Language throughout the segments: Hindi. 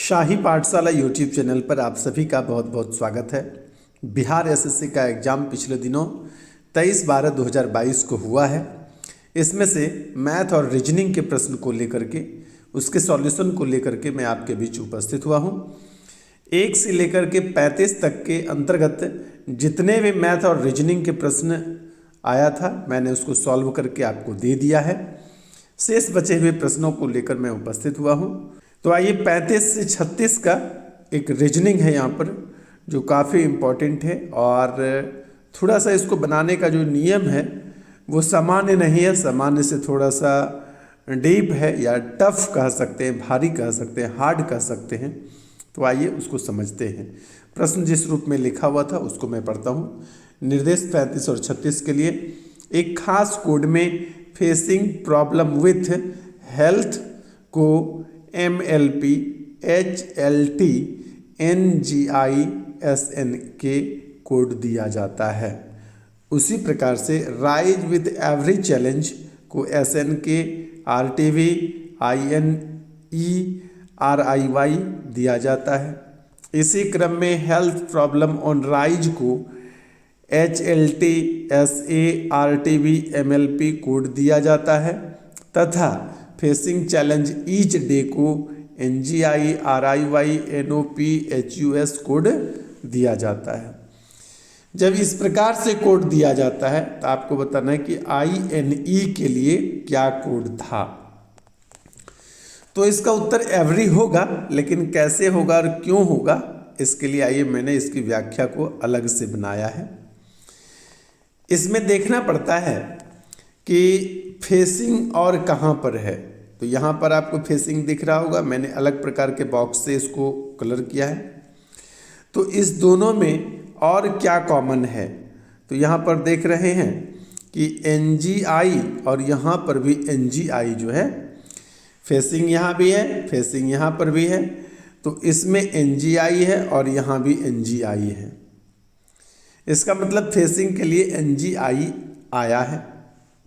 शाही पाठशाला यूट्यूब चैनल पर आप सभी का बहुत बहुत स्वागत है। बिहार एसएससी का एग्ज़ाम पिछले दिनों 23/12/2022 को हुआ है। इसमें से मैथ और रीजनिंग के प्रश्न को लेकर के उसके सॉल्यूशन को लेकर के मैं आपके बीच उपस्थित हुआ हूँ। 1 से लेकर के 35 तक के अंतर्गत जितने भी मैथ और रीजनिंग के प्रश्न आया था मैंने उसको सॉल्व करके आपको दे दिया है। शेष बचे हुए प्रश्नों को लेकर मैं उपस्थित हुआ हूँ। तो आइए 35 से 36 का एक रीजनिंग है यहाँ पर जो काफ़ी इम्पोर्टेंट है और थोड़ा सा इसको बनाने का जो नियम है वो सामान्य नहीं है, सामान्य से थोड़ा सा डीप है या टफ कह सकते हैं, भारी कह सकते हैं, हार्ड कह सकते हैं। तो आइए उसको समझते हैं। प्रश्न जिस रूप में लिखा हुआ था उसको मैं पढ़ता हूँ। निर्देश 35 और 36 के लिए एक खास कोड में फेसिंग प्रॉब्लम विथ हेल्थ को MLP, HLT, NGI, SNK code दिया जाता है। उसी प्रकार से राइज विथ एवरी चैलेंज को SNK, RTV, INE, RIY दिया जाता है। इसी क्रम में हेल्थ प्रॉब्लम ऑन राइज को HLT, SA, RTV, MLP code दिया जाता है तथा फेसिंग चैलेंज ईच डे को NGI, RIY, NOP, HUS code दिया जाता है। जब इस प्रकार से कोड दिया जाता है तो आपको बताना है कि INE के लिए क्या कोड था। तो इसका उत्तर एवरी होगा, लेकिन कैसे होगा और क्यों होगा इसके लिए आइए मैंने इसकी व्याख्या को अलग से बनाया है। इसमें देखना पड़ता है कि फेसिंग और कहाँ पर है। तो यहाँ पर आपको फेसिंग दिख रहा होगा, मैंने अलग प्रकार के बॉक्स से इसको कलर किया है। तो इस दोनों में और क्या कॉमन है, तो यहाँ पर देख रहे हैं कि NGI और यहाँ पर भी NGI जो है, फेसिंग यहाँ भी है, फेसिंग यहाँ पर भी है, तो इसमें NGI है और यहाँ भी NGI है। इसका मतलब फेसिंग के लिए NGI आया है,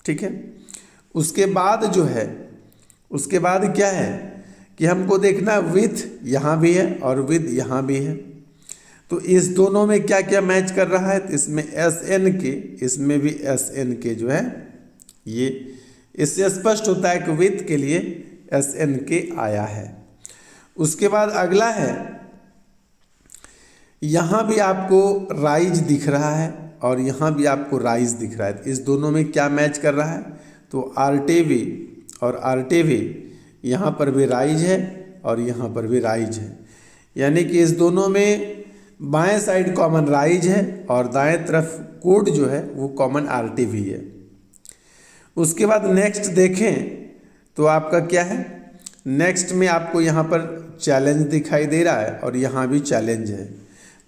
ठीक है। उसके बाद जो है, उसके बाद क्या है कि हमको देखना विथ यहाँ भी है और विद यहाँ भी है। तो इस दोनों में क्या क्या मैच कर रहा है, तो इसमें SNK, इसमें भी SNK जो है, ये इससे स्पष्ट होता है कि विथ के लिए SNK आया है। उसके बाद अगला है, यहाँ भी आपको राइज दिख रहा है और यहाँ भी आपको राइज दिख रहा है। इस दोनों में क्या मैच कर रहा है, तो RTV और RTV, यहाँ पर भी राइज है और यहाँ पर भी राइज है। यानी कि इस दोनों में बाएं साइड कॉमन राइज है और दाएं तरफ कोड जो है वो कॉमन RTV है। उसके बाद नेक्स्ट देखें तो आपका क्या है, नेक्स्ट में आपको यहाँ पर चैलेंज दिखाई दे रहा है और यहाँ भी चैलेंज है।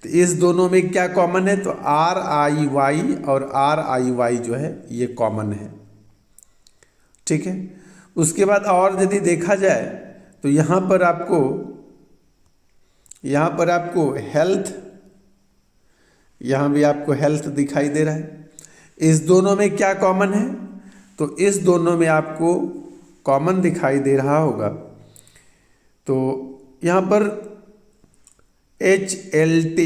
तो इस दोनों में क्या कॉमन है, तो RIY और RIY जो है ये कॉमन है, ठीक है। उसके बाद और यदि देखा जाए तो यहाँ पर आपको हेल्थ, यहाँ भी आपको हेल्थ दिखाई दे रहा है। इस दोनों में क्या कॉमन है, तो इस दोनों में आपको कॉमन दिखाई दे रहा होगा। तो यहाँ पर HLT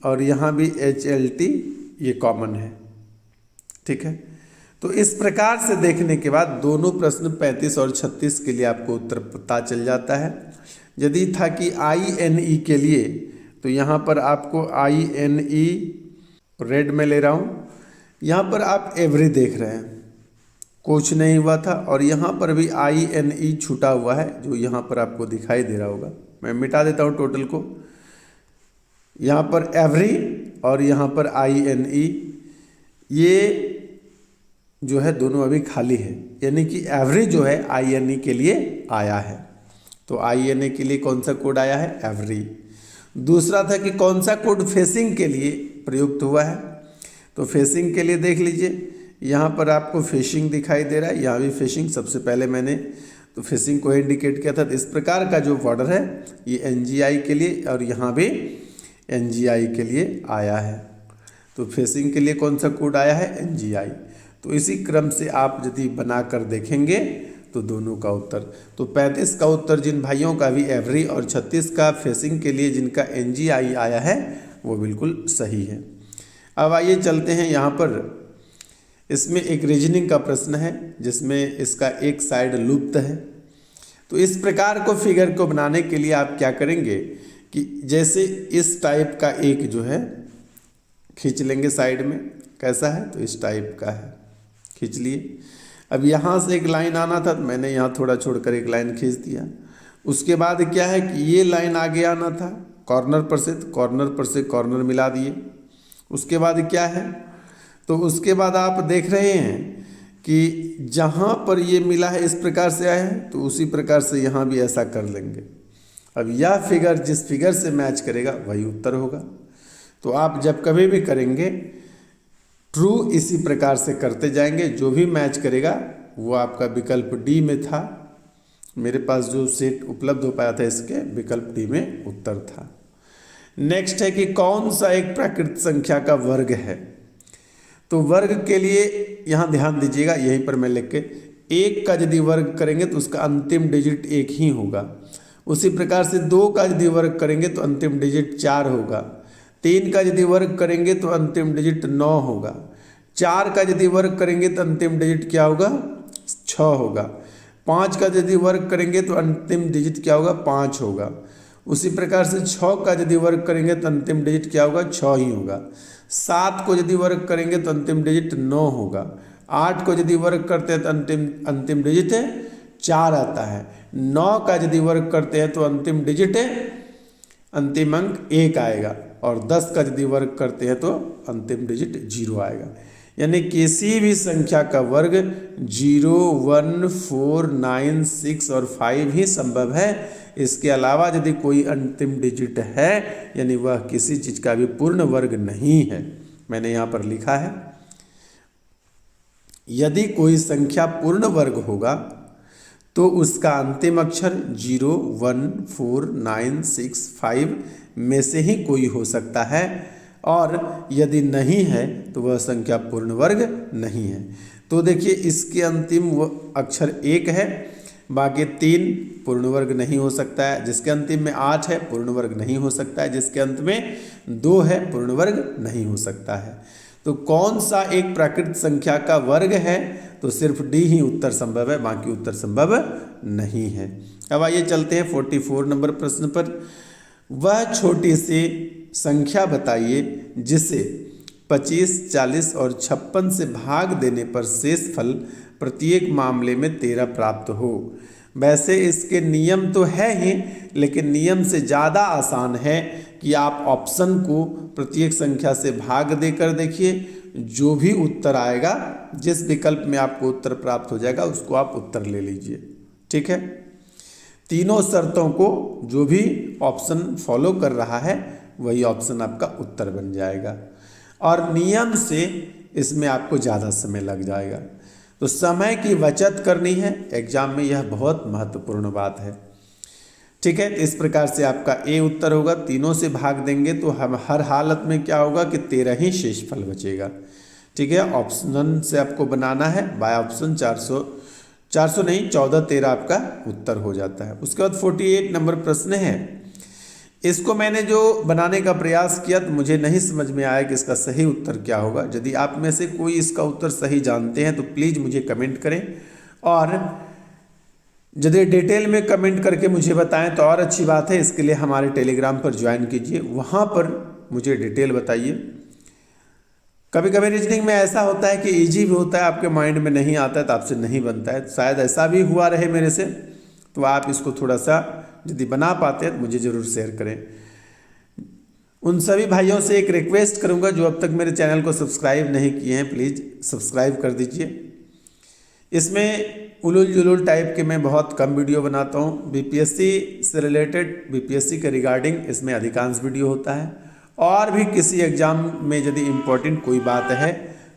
और यहाँ भी HLT ये कॉमन है, ठीक है। तो इस प्रकार से देखने के बाद दोनों प्रश्न 35 और 36 के लिए आपको उत्तर पता चल जाता है। यदि था कि INE के लिए, तो यहाँ पर आपको INE रेड में ले रहा हूँ, यहाँ पर आप एवरी देख रहे हैं, कुछ नहीं हुआ था, और यहाँ पर भी INE छूटा हुआ है जो यहाँ पर आपको दिखाई दे रहा होगा। मैं मिटा देता हूँ टोटल को। यहाँ पर एवरी और यहाँ पर INE, ये जो है दोनों अभी खाली है, यानी कि एवरी जो है INE के लिए आया है। तो INE के लिए कौन सा कोड आया है, एवरी। दूसरा था कि कौन सा कोड फेसिंग के लिए प्रयुक्त हुआ है, तो फेसिंग के लिए देख लीजिए, यहाँ पर आपको फेसिंग दिखाई दे रहा है, यहाँ भी फेसिंग। सबसे पहले मैंने तो फेसिंग को इंडिकेट किया था। तो इस प्रकार का जो बॉर्डर है ये NGI के लिए और यहाँ भी NGI के लिए आया है। तो फेसिंग के लिए कौन सा कोड आया है, NGI। तो इसी क्रम से आप यदि बना कर देखेंगे तो दोनों का उत्तर। तो 35 का उत्तर जिन भाइयों का भी एवरी और 36 का फेसिंग के लिए जिनका NGI आया है वो बिल्कुल सही है। अब आइए चलते हैं यहाँ पर, इसमें एक रीजनिंग का प्रश्न है जिसमें इसका एक साइड लुप्त है। तो इस प्रकार को फिगर को बनाने के लिए आप क्या करेंगे कि जैसे इस टाइप का एक जो है खींच लेंगे साइड में, कैसा है तो इस टाइप का है, खींच लिए। अब यहाँ से एक लाइन आना था तो मैंने यहाँ थोड़ा छोड़कर एक लाइन खींच दिया। उसके बाद क्या है कि ये लाइन आगे आना था कॉर्नर पर से, तो कॉर्नर पर से कॉर्नर मिला दिए। उसके बाद क्या है, तो उसके बाद आप देख रहे हैं कि जहाँ पर ये मिला है इस प्रकार से आया है तो उसी प्रकार से यहाँ भी ऐसा कर लेंगे। अब यह फिगर जिस फिगर से मैच करेगा वही उत्तर होगा। तो आप जब कभी भी करेंगे ट्रू इसी प्रकार से करते जाएंगे, जो भी मैच करेगा वो आपका विकल्प डी में था। मेरे पास जो सेट उपलब्ध हो पाया था इसके विकल्प डी में उत्तर था। नेक्स्ट है कि कौन सा एक प्राकृत संख्या का वर्ग है। तो वर्ग के लिए यहाँ ध्यान दीजिएगा, यहीं पर मैं लिख के, एक का यदि वर्ग करेंगे तो उसका अंतिम डिजिट एक ही होगा। उसी प्रकार से 2 का यदि वर्ग करेंगे तो अंतिम डिजिट 4 होगा। 3 का यदि वर्ग करेंगे तो अंतिम डिजिट 9 होगा। 4 का यदि वर्ग करेंगे तो अंतिम डिजिट क्या होगा 6 होगा। 5 का यदि वर्ग करेंगे तो अंतिम डिजिट क्या होगा 5 होगा। उसी प्रकार से 6 का यदि वर्ग करेंगे तो अंतिम डिजिट क्या होगा 6 ही होगा। 7 को यदि वर्ग करेंगे तो अंतिम डिजिट 9 होगा। 8 को यदि वर्ग करते हैं तो अंतिम डिजिट 4 आता है। 9 का यदि वर्ग करते हैं तो अंतिम डिजिट अंतिम अंक 1 आएगा। और 10 का यदि वर्ग करते हैं तो अंतिम डिजिट 0 आएगा। यानी किसी भी संख्या का वर्ग 0, 1, 4, 9, 6 और 5 ही संभव है। इसके अलावा यदि कोई अंतिम डिजिट है यानी वह किसी चीज़ का भी पूर्ण वर्ग नहीं है। मैंने यहाँ पर लिखा है यदि कोई संख्या पूर्ण वर्ग होगा तो उसका अंतिम अक्षर 0, 1, 4, 9, 6, 5 में से ही कोई हो सकता है, और यदि नहीं है तो वह संख्या पूर्ण वर्ग नहीं है। तो देखिए इसके अंतिम अक्षर 1 है, बाकी 3 पूर्ण वर्ग नहीं हो सकता है। जिसके अंतिम में 8 है पूर्ण वर्ग नहीं हो सकता है। जिसके अंत में 2 है पूर्ण वर्ग नहीं हो सकता है। तो कौन सा एक प्राकृत संख्या का वर्ग है, तो सिर्फ डी ही उत्तर संभव है, बाकी उत्तर संभव नहीं है। अब आइए चलते हैं 44 नंबर प्रश्न पर। वह छोटी सी संख्या बताइए जिसे 25, 40 और 56 से भाग देने पर शेष फल प्रत्येक मामले में 13 प्राप्त हो। वैसे इसके नियम तो है ही, लेकिन नियम से ज़्यादा आसान है कि आप ऑप्शन को प्रत्येक संख्या से भाग देकर देखिए, जो भी उत्तर आएगा, जिस विकल्प में आपको उत्तर प्राप्त हो जाएगा उसको आप उत्तर ले लीजिए। ठीक है, तीनों शर्तों को जो भी ऑप्शन फॉलो कर रहा है वही ऑप्शन आपका उत्तर बन जाएगा, और नियम से इसमें आपको ज़्यादा समय लग जाएगा। तो समय की बचत करनी है एग्जाम में, यह बहुत महत्वपूर्ण बात है। ठीक है, तो इस प्रकार से आपका ए उत्तर होगा। तीनों से भाग देंगे तो हम हर हालत में क्या होगा कि 13 ही शेष फल बचेगा। ठीक है, ऑप्शन से आपको बनाना है बाय ऑप्शन। 400 नहीं 14, 13 आपका उत्तर हो जाता है। उसके बाद 48 नंबर प्रश्न है। इसको मैंने जो बनाने का प्रयास किया तो मुझे नहीं समझ में आया कि इसका सही उत्तर क्या होगा। यदि आप में से कोई इसका उत्तर सही जानते हैं तो प्लीज़ मुझे कमेंट करें, और यदि डिटेल में कमेंट करके मुझे बताएं तो और अच्छी बात है। इसके लिए हमारे टेलीग्राम पर ज्वाइन कीजिए, वहाँ पर मुझे डिटेल बताइए। कभी कभी रीजनिंग में ऐसा होता है कि इजी भी होता है, आपके माइंड में नहीं आता है तो आपसे नहीं बनता है। शायद ऐसा भी हुआ रहे मेरे से, तो आप इसको थोड़ा सा यदि बना पाते हैं तो मुझे ज़रूर शेयर करें। उन सभी भाइयों से एक रिक्वेस्ट करूंगा जो अब तक मेरे चैनल को सब्सक्राइब नहीं किए हैं, प्लीज़ सब्सक्राइब कर दीजिए। इसमें उलूल जुलूल टाइप के मैं बहुत कम वीडियो बनाता हूँ। बीपीएससी से रिलेटेड, बीपीएससी के रिगार्डिंग इसमें अधिकांश वीडियो होता है, और भी किसी एग्ज़ाम में यदि इम्पोर्टेंट कोई बात है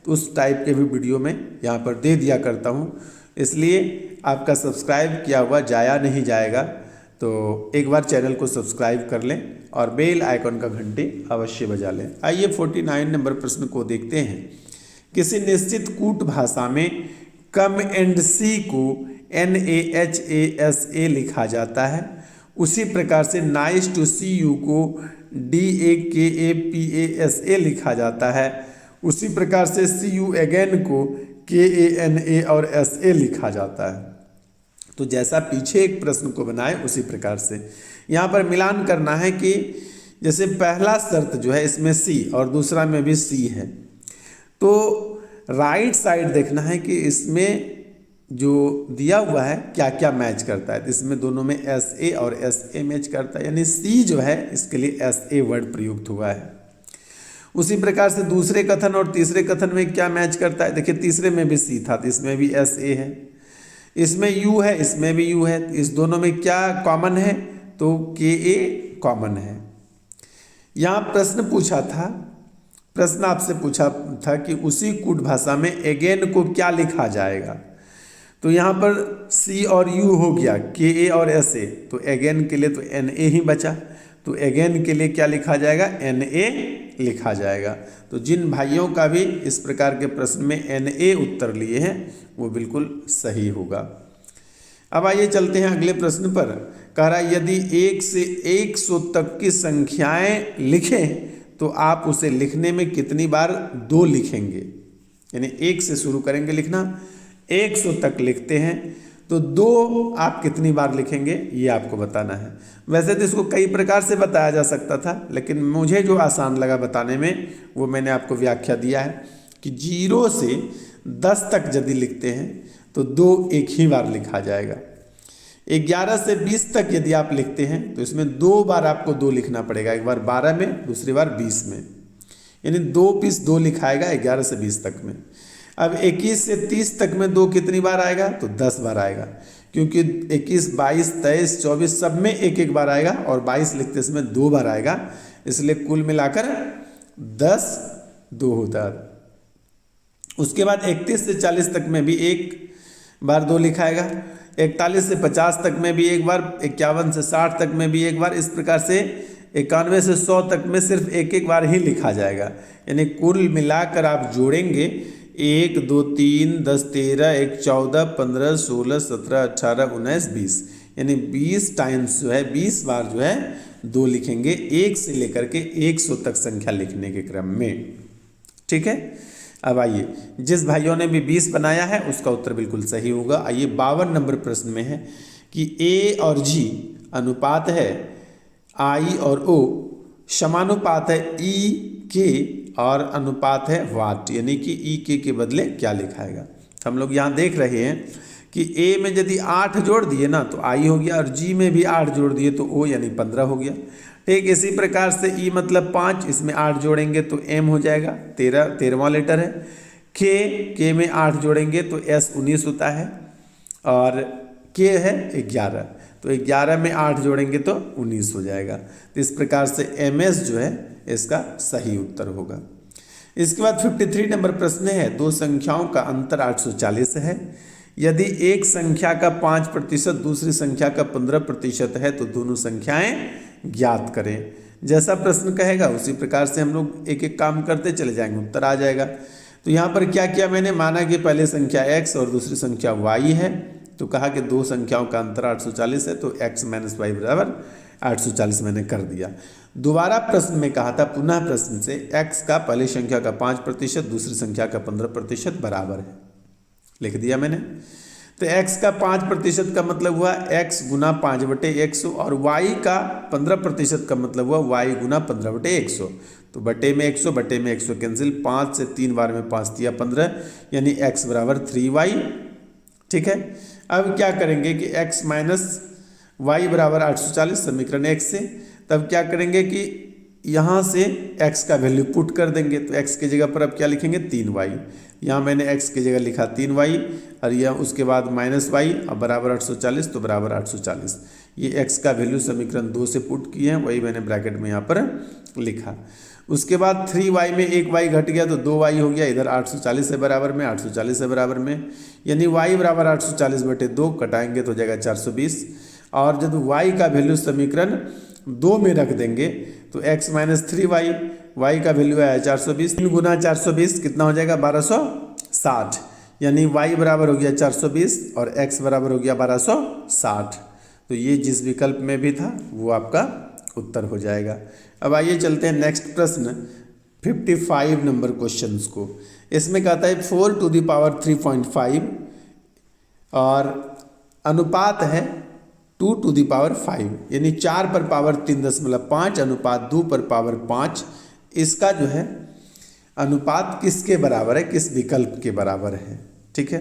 तो उस टाइप के भी वीडियो में यहाँ पर दे दिया करता हूँ। इसलिए आपका सब्सक्राइब किया हुआ जाया नहीं जाएगा, तो एक बार चैनल को सब्सक्राइब कर लें और बेल आइकॉन का घंटी अवश्य बजा लें। आइए 49 नंबर प्रश्न को देखते हैं। किसी निश्चित कूट भाषा में कम एंड सी को NaHASA लिखा जाता है। उसी प्रकार से नाइस टू सी यू को DAKAPASA लिखा जाता है। उसी प्रकार से सी यू अगेन को KANA और SA लिखा जाता है। तो जैसा पीछे एक प्रश्न को बनाए उसी प्रकार से यहाँ पर मिलान करना है कि जैसे पहला शर्त जो है इसमें C और दूसरा में भी C है, तो राइट साइड देखना है कि इसमें जो दिया हुआ है क्या क्या मैच करता है। इसमें दोनों में SA और SA मैच करता है, यानी C जो है इसके लिए SA वर्ड प्रयुक्त हुआ है। उसी प्रकार से दूसरे कथन और तीसरे कथन में क्या मैच करता है, देखिए तीसरे में भी C था तो इसमें भी SA है, इसमें U है इसमें भी U है, इस दोनों में क्या कॉमन है तो KA कॉमन है। यहाँ प्रश्न आपसे पूछा था कि उसी कूट भाषा में अगेन को क्या लिखा जाएगा, तो यहाँ पर C और U हो गया, KA और SA, तो अगेन के लिए तो NA ही बचा, तो अगेन के लिए क्या लिखा जाएगा, NA लिखा जाएगा। तो जिन भाइयों का भी इस प्रकार के प्रश्न में NA उत्तर लिए हैं वो बिल्कुल सही होगा। अब आइए चलते हैं अगले प्रश्न पर। कह रहा है यदि 1 से 100 तक की संख्याएं लिखें तो आप उसे लिखने में कितनी बार 2 लिखेंगे, यानी 1 से शुरू करेंगे लिखना, 100 तक लिखते हैं तो 2 आप कितनी बार लिखेंगे ये आपको बताना है। वैसे तो इसको कई प्रकार से बताया जा सकता था, लेकिन मुझे जो आसान लगा बताने में वो मैंने आपको व्याख्या दिया है कि 0 से 10 तक यदि लिखते हैं तो 2 एक ही बार लिखा जाएगा। 11 से 20 तक यदि आप लिखते हैं तो इसमें 2 बार आपको 2 लिखना पड़ेगा, एक बार 12 में दूसरी बार 20 में, यानी 2 पीस 2 लिखाएगा 11 से 20 तक में। अब 21 से 30 तक में 2 कितनी बार आएगा तो 10 बार आएगा, क्योंकि 21, 22, 23, 24 सब में एक एक बार आएगा और 22 लिखते समय 2 बार आएगा, इसलिए कुल मिलाकर 10 2 होता है। उसके बाद 31 से 40 तक में भी एक बार 2 लिखाएगा, 41 से 50 तक में भी एक बार, 51 से 60 तक में भी एक बार, इस प्रकार से 91 से 100 तक में सिर्फ एक एक बार ही लिखा जाएगा। यानी कुल मिलाकर आप जोड़ेंगे 1 2 3 10 13 1 14 15 16 17 18 19 20, यानी 20 टाइम्स जो है 20 बार जो है 2 लिखेंगे 1 से लेकर के 100 तक संख्या लिखने के क्रम में। ठीक है, अब आइए जिस भाइयों ने भी 20 बनाया है उसका उत्तर बिल्कुल सही होगा। आइए 52 नंबर प्रश्न में है कि A और G अनुपात है I और O, समानुपात है E K और अनुपात है वाट, यानी कि E K के बदले क्या लिखाएगा। हम लोग यहाँ देख रहे हैं कि A में यदि 8 जोड़ दिए ना तो I हो गया, और G में भी 8 जोड़ दिए तो O यानी 15 हो गया। ठीक, इसी प्रकार से E मतलब 5, इसमें 8 जोड़ेंगे तो M हो जाएगा, 13वां लेटर है। K में 8 जोड़ेंगे तो S 19 होता है, और K है 11, तो 11 में 8 जोड़ेंगे तो 19 हो जाएगा। तो इस प्रकार से MS जो है इसका सही उत्तर होगा। इसके बाद 53 नंबर प्रश्न है, 2 संख्याओं का अंतर 840 है। यदि एक संख्या का 5% दूसरी संख्या का 15% है तो दोनों संख्याएं ज्ञात करें। जैसा प्रश्न कहेगा उसी प्रकार से हम लोग एक एक काम करते चले जाएंगे, उत्तर आ जाएगा। तो यहाँ पर क्या किया मैंने, माना कि पहले संख्या x और दूसरी संख्या y है, तो कहा कि 2 संख्याओं का अंतर 840 है, तो x - y बराबर 840 मैंने कर दिया। दोबारा प्रश्न में कहा था, पुनः प्रश्न से x का पहली संख्या का 5% दूसरी संख्या का 15% बराबर है, लिख दिया मैंने। तो x का 5% का मतलब हुआ x गुना 5/100, और y का 15% का मतलब हुआ y गुना 15/100। तो बटे में 100 बटे में 100 कैंसिल, 5 से 3 बार में 5 दिया 15, यानी x बराबर 3y। ठीक है, अब क्या करेंगे कि x माइनस y बराबर 840 समीकरण 1 से, तब क्या करेंगे कि यहाँ से x का वैल्यू पुट कर देंगे, तो x की जगह पर अब क्या लिखेंगे 3y। यहाँ मैंने x की जगह लिखा 3y, और यह उसके बाद -y, अब बराबर 840, तो बराबर 840। ये x का वैल्यू समीकरण 2 से पुट किए हैं, वही मैंने ब्रैकेट में यहाँ पर लिखा। उसके बाद 3y में 1y घट गया तो 2y हो गया, इधर 840 है बराबर में, 840 है बराबर में, यानी y बराबर 840/2 कटाएंगे तो हो जाएगा 420। और जब y का वैल्यू समीकरण 2 में रख देंगे तो x - 3y, y का वैल्यू आया 420, 3 गुना 420 कितना हो जाएगा 1260, यानी y बराबर हो गया 420 और x बराबर हो गया 1260। तो ये जिस विकल्प में भी था वो आपका उत्तर हो जाएगा। अब आइए चलते हैं नेक्स्ट प्रश्न 55 नंबर क्वेश्चंस को। इसमें कहता है 4 टू द पावर 3.5 और अनुपात है 2 टू द पावर 5, यानी 4 पर पावर 3.5 अनुपात 2 पर पावर 5। इसका जो है अनुपात किसके बराबर है, किस विकल्प के बराबर है। ठीक है,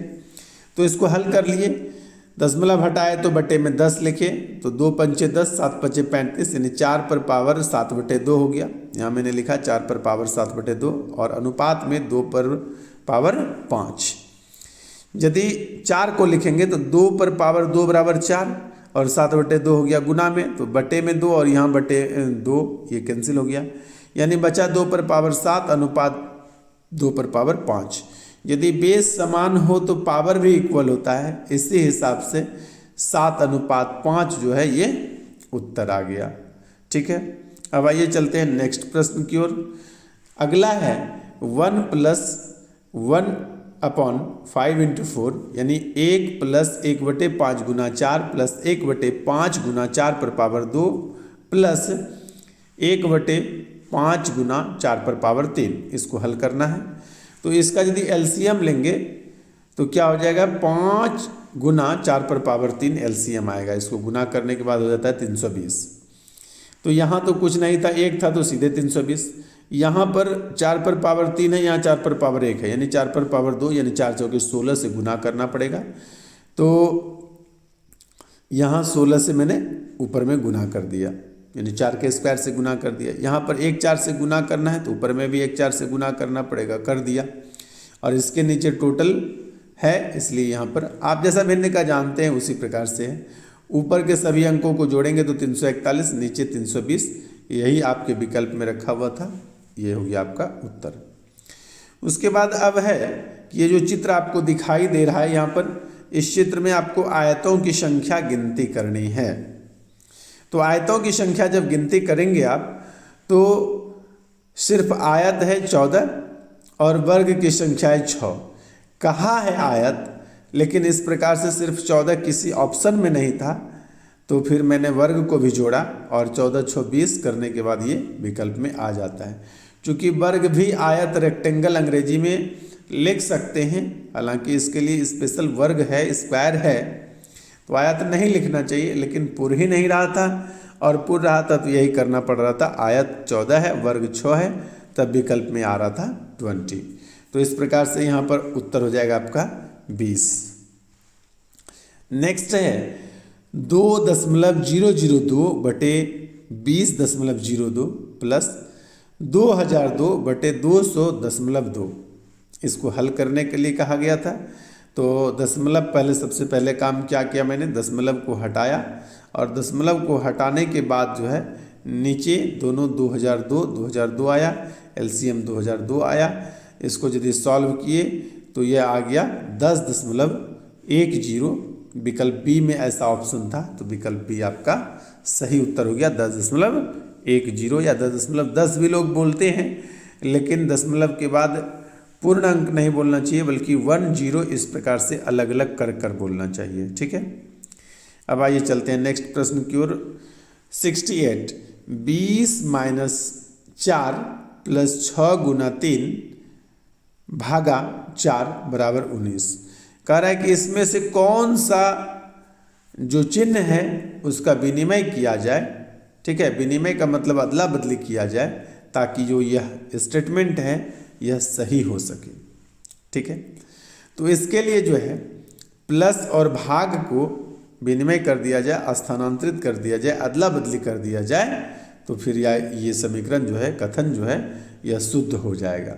तो इसको हल कर लिए। दशमलव हटाए तो बटे में 10 लिखे, तो 2 पंचे 10, 7 पंचे 35, यानी 4 पर पावर 7/2 हो गया। यहाँ मैंने लिखा 4 पर पावर 7/2 और अनुपात में 2 पर पावर 5। यदि 4 को लिखेंगे तो 2 पर पावर 2 बराबर 4 और 7/2 हो गया गुना में, तो बटे में 2 और यहाँ बटे 2, ये कैंसिल हो गया। यानी बचा 2 पर पावर 7 अनुपात 2 पर पावर 5। यदि बेस समान हो तो पावर भी इक्वल होता है, इसी हिसाब से 7:5 जो है ये उत्तर आ गया। ठीक है, अब आइए चलते हैं नेक्स्ट प्रश्न की ओर। अगला है 1 + 1/5 × 4, यानी 1 + 1/5 गुना 4 प्लस 1/5 गुना 4 पर पावर 2 प्लस 1/5 गुना 4 पर पावर 3। इसको हल करना है। तो इसका यदि एलसीएम लेंगे तो क्या हो जाएगा, 5 गुना 4 पर पावर 3 एलसीएम आएगा। इसको गुना करने के बाद हो जाता है 320। तो यहाँ तो कुछ नहीं था, 1 था तो सीधे 320। यहाँ पर 4 पर पावर 3 है, यहाँ 4 पर पावर 1 है, यानी 4 पर पावर 2, यानी 4 चौके 16 से गुना करना पड़ेगा। तो यहाँ 16 से मैंने ऊपर में गुना कर दिया, यानी 4 के स्क्वायर से गुना कर दिया। यहाँ पर 1 4 से गुना करना है तो ऊपर में भी 1 4 से गुना करना पड़ेगा, कर दिया। और इसके नीचे टोटल है, इसलिए यहाँ पर आप जैसा भिन्न का जानते हैं उसी प्रकार से है। ऊपर के सभी अंकों को जोड़ेंगे तो 341, नीचे 320, यही आपके विकल्प में रखा हुआ था। ये हो गया आपका उत्तर। उसके बाद अब है कि ये जो चित्र आपको दिखाई दे रहा है यहाँ पर, इस चित्र में आपको आयतों की संख्या गिनती करनी है। तो आयतों की संख्या जब गिनती करेंगे आप तो सिर्फ आयत है 14 और वर्ग की संख्या है 6। कहाँ है आयत, लेकिन इस प्रकार से सिर्फ 14 किसी ऑप्शन में नहीं था, तो फिर मैंने वर्ग को भी जोड़ा और 14 6 20 करने के बाद ये विकल्प में आ जाता है। चूँकि वर्ग भी आयत रेक्टेंगल अंग्रेजी में लिख सकते हैं, हालांकि इसके लिए स्पेशल वर्ग है, स्क्वायर है, तो आयत नहीं लिखना चाहिए, लेकिन पुर ही नहीं रहा था और पुर रहा था तो यही करना पड़ रहा था। आयत 14 है, वर्ग 6 है, तब विकल्प में आ रहा था 20। तो इस प्रकार से यहाँ पर उत्तर हो जाएगा आपका 20। नेक्स्ट है 2.002 बटे 20.02 प्लस 2002 बटे 200.2। इसको हल करने के लिए कहा गया था। तो दशमलव पहले, सबसे पहले काम क्या किया मैंने, दशमलव को हटाया और दशमलव को हटाने के बाद जो है नीचे दोनों 2002 आया, एलसीएम 2002 आया। इसको यदि सॉल्व किए तो यह आ गया 10.10। विकल्प बी में ऐसा ऑप्शन था, तो विकल्प बी आपका सही उत्तर हो गया 10.10 या 10.10 भी लोग बोलते हैं, लेकिन दशमलव के बाद पूर्ण अंक नहीं बोलना चाहिए, बल्कि 10 इस प्रकार से अलग अलग कर कर बोलना चाहिए। ठीक है, अब आइए चलते हैं नेक्स्ट प्रश्न की ओर। 68 20 - 4 प्लस 6 गुना 3 भागा 4 बराबर 19। कह रहा है कि इसमें से कौन सा जो चिन्ह है उसका विनिमय किया जाए। ठीक है, विनिमय का मतलब अदला बदली किया जाए, ताकि जो यह स्टेटमेंट है यह सही हो सके। ठीक है, तो इसके लिए जो है प्लस और भाग को विनिमय कर दिया जाए, स्थानांतरित कर दिया जाए, अदला बदली कर दिया जाए, तो फिर ये समीकरण जो है, कथन जो है, यह शुद्ध हो जाएगा।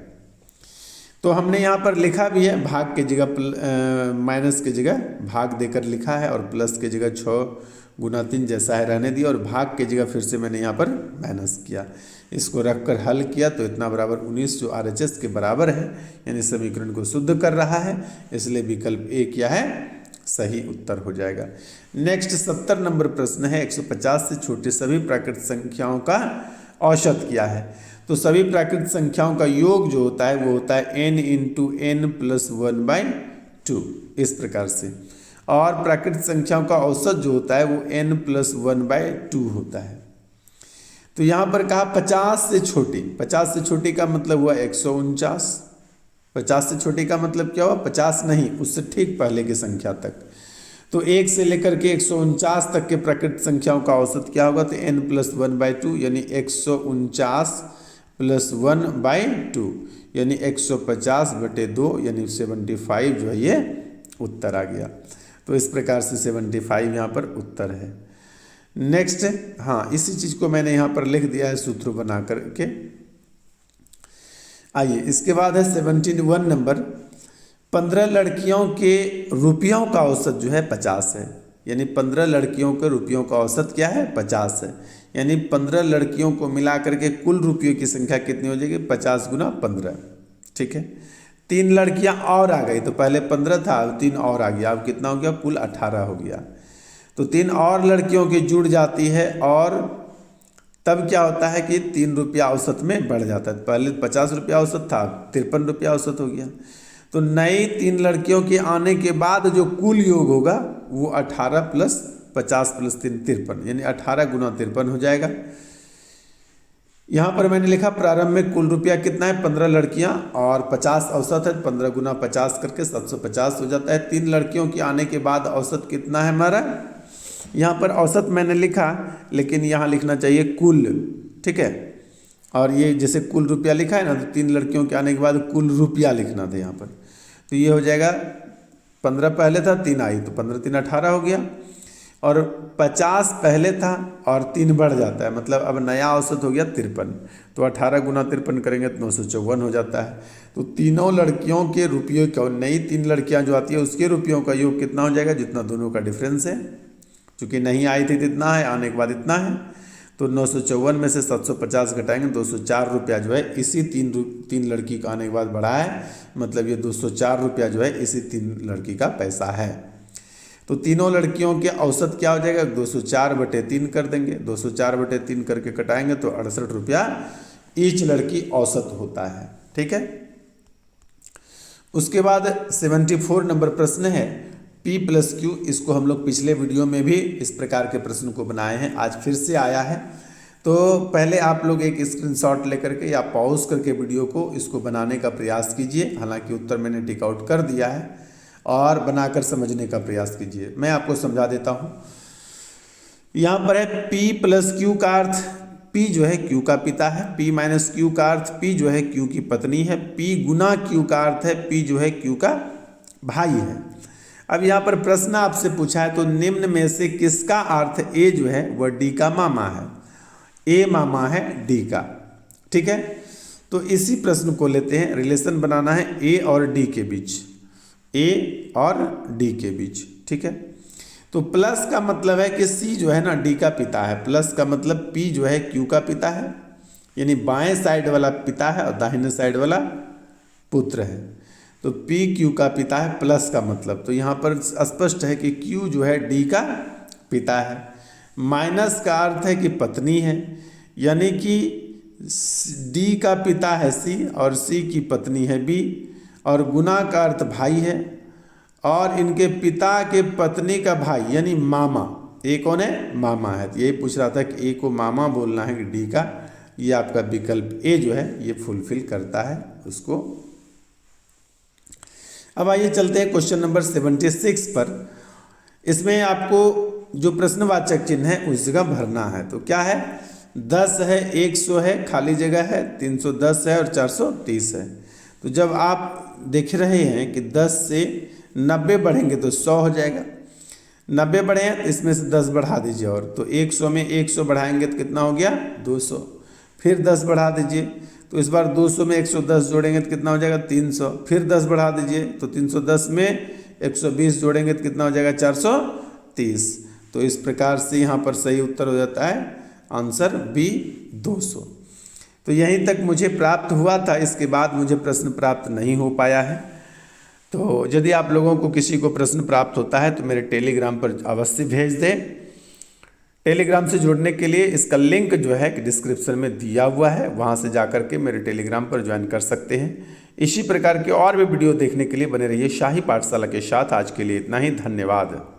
तो हमने यहाँ पर लिखा भी है, भाग के जगह माइनस के जगह भाग देकर लिखा है और प्लस के जगह 6 गुना 3 जैसा है रहने दिया और भाग के जगह फिर से मैंने यहाँ पर माइनस किया। इसको रखकर हल किया तो इतना बराबर 19 जो RHS के बराबर है, यानी समीकरण को शुद्ध कर रहा है, इसलिए विकल्प ए क्या है, सही उत्तर हो जाएगा। नेक्स्ट 70 नंबर प्रश्न है। 150 से छोटे सभी प्राकृत संख्याओं का औसत क्या है। तो सभी प्राकृत संख्याओं का योग जो होता है वो होता है n × n + 1/2। 2, इस प्रकार से। और प्राकृतिक संख्याओं का औसत जो होता है वो n+1/2 होता है। तो यहाँ पर कहा 50 से छोटी, 50 से छोटी का मतलब हुआ 149, 50 से छोटी का मतलब क्या हुआ, 50 नहीं, उससे ठीक पहले की संख्या तक। तो 1 से लेकर के 149 तक के प्राकृतिक संख्याओं का औसत क्या होगा, तो n+1/2 यानी 149 + 1/2 यानी 150/2 यानी 75 जो है ये उत्तर आ गया। तो इस प्रकार से 75 यहाँ पर उत्तर है। नेक्स्ट, हाँ इसी चीज़ को मैंने यहाँ पर लिख दिया है सूत्र बना करके। आइए इसके बाद है 71 नंबर, 15 लड़कियों के रुपयों का औसत जो है 50 है, यानी 15 लड़कियों के रुपयों का औसत क्या है, 50 है। यानी 15 लड़कियों को मिला करके कुल रुपयों की संख्या कितनी हो जाएगी, 50 × 15, ठीक है। 3 लड़कियां और आ गई, तो पहले 15 था, अब 3 और आ गया, अब कितना हो गया, कुल 18 हो गया। तो 3 और लड़कियों की जुड़ जाती है और तब क्या होता है कि 3 रुपया औसत में बढ़ जाता है। पहले 50 रुपया औसत था, 53 रुपया औसत हो गया। तो नई 3 लड़कियों के आने के बाद जो कुल योग होगा वो 18 + 50 + 3 53, यानी 18 × 53 हो जाएगा। यहाँ पर मैंने लिखा प्रारंभ में कुल रुपया कितना है, 15 लड़कियाँ और 50 औसत है, 15 × 50 करके 750 हो जाता है। 3 लड़कियों के आने के बाद औसत कितना है हमारा, यहाँ पर औसत मैंने लिखा, लेकिन यहाँ लिखना चाहिए कुल, ठीक है। और ये जैसे कुल रुपया लिखा है ना, तो 3 लड़कियों के आने के बाद कुल रुपया लिखना था यहाँ पर। तो ये हो जाएगा 15 पहले था, 3 आई, तो 15 × 3 18 हो गया। और 50 पहले था और 3 बढ़ जाता है, मतलब अब नया औसत हो गया 53। तो 18 × 53 करेंगे तो 954 हो जाता है। तो तीनों लड़कियों के रुपयों का, नई 3 लड़कियां जो आती है उसके रुपयों का योग कितना हो जाएगा, जितना दोनों का डिफरेंस है। चूँकि नहीं आई थी तो इतना है, आने के बाद इतना है, तो 954 में से 750 घटाएंगे, 204 रुपया जो है इसी 3 लड़की का आने के बाद बढ़ा है, मतलब ये 204 रुपया जो है इसी 3 लड़की का पैसा है। तो तीनों लड़कियों के औसत क्या हो जाएगा, 204/3 कर देंगे, 204/3 करके कटाएंगे तो 68 रुपया ईच लड़की औसत होता है, ठीक है। उसके बाद 74 नंबर प्रश्न है P+Q। इसको हम लोग पिछले वीडियो में भी इस प्रकार के प्रश्न को बनाए हैं, आज फिर से आया है। तो पहले आप लोग एक स्क्रीनशॉट लेकर के या पॉज करके वीडियो को इसको बनाने का प्रयास कीजिए। हालांकि उत्तर मैंने टिक आउट कर दिया है, और बनाकर समझने का प्रयास कीजिए। मैं आपको समझा देता हूँ। यहाँ पर है P+Q का अर्थ, P जो है Q का पिता है, P - Q का अर्थ P जो है Q की पत्नी है, P × Q का अर्थ है P जो है Q का भाई है। अब यहाँ पर प्रश्न आपसे पूछा है, तो निम्न में से किसका अर्थ A जो है वह D का मामा है, A मामा है D का, ठीक है। तो इसी प्रश्न को लेते हैं, रिलेशन बनाना है A और D के बीच, A और D के बीच, ठीक है। तो प्लस का मतलब है कि C जो है ना D का पिता है, प्लस का मतलब P जो है Q का पिता है, यानी बाएं साइड वाला पिता है और दाहिने साइड वाला पुत्र है। तो P Q का पिता है, प्लस का मतलब, तो यहाँ पर स्पष्ट है कि Q जो है D का पिता है। माइनस का अर्थ है कि पत्नी है, यानी कि D का पिता है C और C की पत्नी है B, और गुना का अर्थ भाई है, और इनके पिता के पत्नी का भाई यानी मामा, ए कौन है, मामा है। तो यही पूछ रहा था कि ए को मामा बोलना है कि डी का, ये आपका विकल्प ए जो है ये फुलफिल करता है उसको। अब आइए चलते हैं क्वेश्चन नंबर 76 पर। इसमें आपको जो प्रश्नवाचक चिन्ह है उस जगह भरना है। तो क्या है, 10 है, 100 है, खाली जगह है, 310 है और 430 है। तो जब आप देख रहे हैं कि 10 से 90 बढ़ेंगे तो 100 हो जाएगा, 90 बढ़े हैं तो इसमें से 10 बढ़ा दीजिए, और तो 100 में 100 बढ़ाएंगे तो कितना हो गया, 200। फिर 10 बढ़ा दीजिए, तो इस बार 200 में 110 जोड़ेंगे तो कितना हो जाएगा, 300। फिर 10 बढ़ा दीजिए, तो 310 में 120 जोड़ेंगे तो कितना हो जाएगा, 430। तो इस प्रकार से यहाँ पर सही उत्तर हो जाता है आंसर बी, 200। तो यहीं तक मुझे प्राप्त हुआ था, इसके बाद मुझे प्रश्न प्राप्त नहीं हो पाया है। तो यदि आप लोगों को किसी को प्रश्न प्राप्त होता है तो मेरे टेलीग्राम पर अवश्य भेज दें। टेलीग्राम से जुड़ने के लिए इसका लिंक जो है कि डिस्क्रिप्शन में दिया हुआ है, वहाँ से जा कर के मेरे टेलीग्राम पर ज्वाइन कर सकते हैं। इसी प्रकार के और भी वीडियो देखने के लिए बने रहिए शाही पाठशाला के साथ। आज के लिए इतना ही, धन्यवाद।